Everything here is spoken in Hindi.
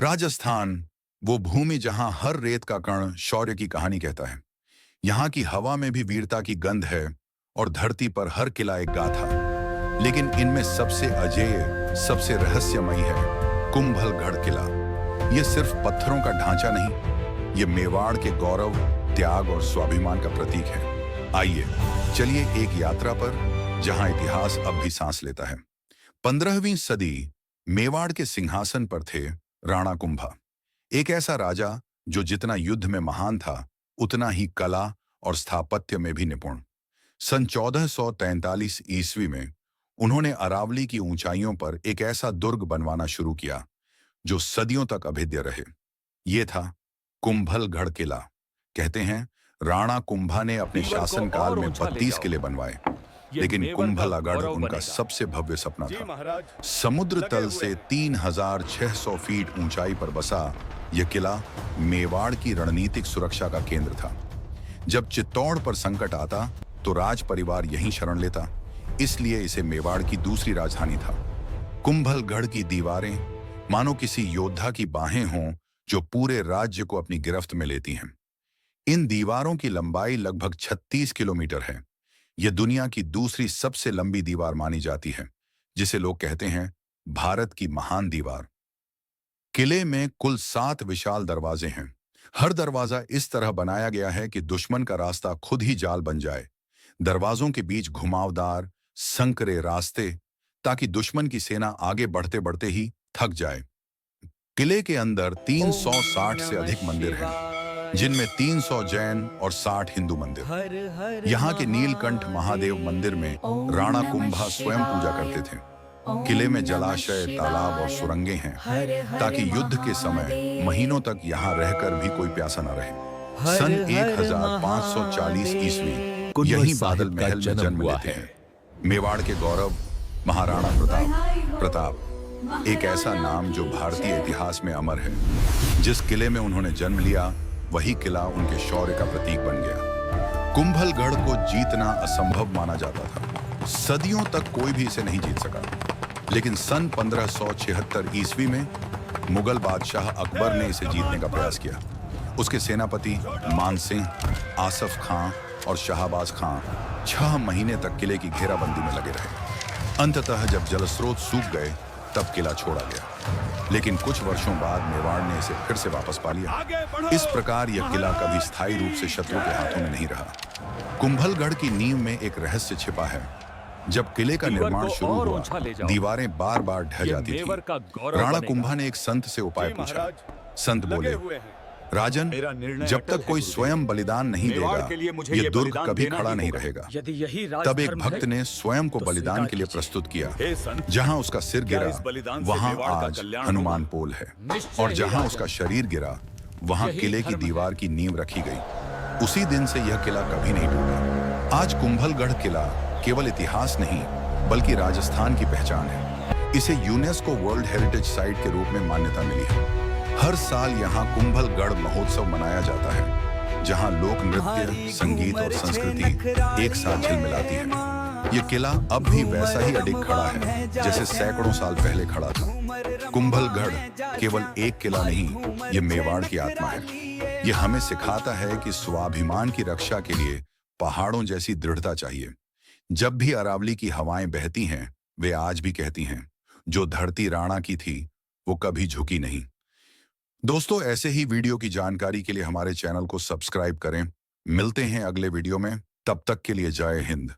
राजस्थान, वो भूमि जहां हर रेत का कण शौर्य की कहानी कहता है। यहाँ की हवा में भी वीरता की गंध है और धरती पर हर किला एक गाथा। लेकिन इनमें सबसे अजेय, सबसे रहस्यमयी है कुंभलगढ़ किला। ये सिर्फ पत्थरों का ढांचा नहीं, ये मेवाड़ के गौरव, त्याग और स्वाभिमान का प्रतीक है। आइए चलिए एक यात्रा पर जहां इतिहास अब भी सांस लेता है। 15वीं सदी मेवाड़ के सिंहासन पर थे राणा कुंभा, एक ऐसा राजा जो जितना युद्ध में महान था उतना ही कला और स्थापत्य में भी निपुण। सन 1443 ईस्वी में उन्होंने अरावली की ऊंचाइयों पर एक ऐसा दुर्ग बनवाना शुरू किया जो सदियों तक अभेद्य रहे। ये था कुंभलगढ़ किला। कहते हैं राणा कुंभा ने अपने शासनकाल में 32 किले बनवाए, लेकिन कुंभलगढ़ उनका सबसे भव्य सपना था। समुद्र तल से 3600 फीट ऊंचाई पर बसा यह किला मेवाड़ की रणनीतिक सुरक्षा का केंद्र था। जब चित्तौड़ पर संकट आता तो राज परिवार यहीं शरण लेता, इसलिए इसे मेवाड़ की दूसरी राजधानी था। कुंभलगढ़ की दीवारें मानो किसी योद्धा की बाहें हों जो पूरे राज्य को अपनी गिरफ्त में लेती हैं। इन दीवारों की लंबाई लगभग 36 किलोमीटर है। यह दुनिया की दूसरी सबसे लंबी दीवार मानी जाती है, जिसे लोग कहते हैं भारत की महान दीवार। किले में कुल 7 विशाल दरवाजे हैं। हर दरवाजा इस तरह बनाया गया है कि दुश्मन का रास्ता खुद ही जाल बन जाए। दरवाजों के बीच घुमावदार, संकरे रास्ते, ताकि दुश्मन की सेना आगे बढ़ते बढ़ते ही थक जाए। किले के अंदर 360 से अधिक मंदिर हैं, जिनमें 300 जैन और 60 हिंदू मंदिर। यहाँ के नीलकंठ महादेव मंदिर में राणा कुंभा स्वयं पूजा करते थे। किले में जलाशय, तालाब और सुरंगें हैं, ताकि युद्ध के समय महीनों तक यहाँ रहकर भी कोई प्यासा न रहे। सन 1540 ईस्वी यही बादल महल में जन्म लेते हैं मेवाड़ के गौरव महाराणा प्रताप, एक ऐसा नाम जो भारतीय इतिहास में अमर है। जिस किले में उन्होंने जन्म लिया वही किला उनके शौर्य का प्रतीक बन गया। कुंभलगढ़ को जीतना असंभव माना जाता था। सदियों तक कोई भी इसे नहीं जीत सका, लेकिन सन 1576 ईस्वी में मुगल बादशाह अकबर ने इसे जीतने का प्रयास किया। उसके सेनापति मान सिंह, आसफ खां और शाहबाज खां 6 महीने तक किले की घेराबंदी में लगे रहे। अंततः जब जलस्रोत सूख गए तब किला छोड़ा गया, लेकिन कुछ वर्षों बाद मेवाड़ ने इसे फिर से वापस पा लिया। इस प्रकार यह किला कभी स्थायी रूप से शत्रु के हाथों में नहीं रहा। कुंभलगढ़ की नींव में एक रहस्य छिपा है। जब किले का निर्माण शुरू हुआ, दीवारें बार बार ढह जाती थी। राणा कुंभा ने एक संत से उपाय पूछा। संत बोले, राजन, जब तक कोई स्वयं बलिदान नहीं देगा ये दुर्ग कभी खड़ा नहीं रहेगा। तब एक भक्त ने स्वयं को बलिदान के लिए प्रस्तुत किया। जहां उसका सिर गिरा वहां आज हनुमान पोल है, और जहां उसका शरीर गिरा वहां किले की दीवार की नींव रखी गई। उसी दिन से यह किला कभी नहीं टूटा। आज कुंभलगढ़ किला केवल इतिहास नहीं बल्कि राजस्थान की पहचान है। इसे यूनेस्को वर्ल्ड हेरिटेज साइट के रूप में मान्यता मिली है। हर साल यहाँ कुंभलगढ़ महोत्सव मनाया जाता है, जहाँ लोक नृत्य, संगीत और संस्कृति एक साथ झिलमिलाती है। ये किला अब भी वैसा ही अडिग खड़ा है जैसे सैकड़ों साल पहले खड़ा था। कुंभलगढ़ केवल एक किला नहीं, ये मेवाड़ की आत्मा है। ये हमें सिखाता है कि स्वाभिमान की रक्षा के लिए पहाड़ों जैसी दृढ़ता चाहिए। जब भी अरावली की हवाएं बहती हैं, वे आज भी कहती हैं, जो धरती राणा की थी वो कभी झुकी नहीं। दोस्तों, ऐसे ही वीडियो की जानकारी के लिए हमारे चैनल को सब्सक्राइब करें। मिलते हैं अगले वीडियो में, तब तक के लिए जय हिंद।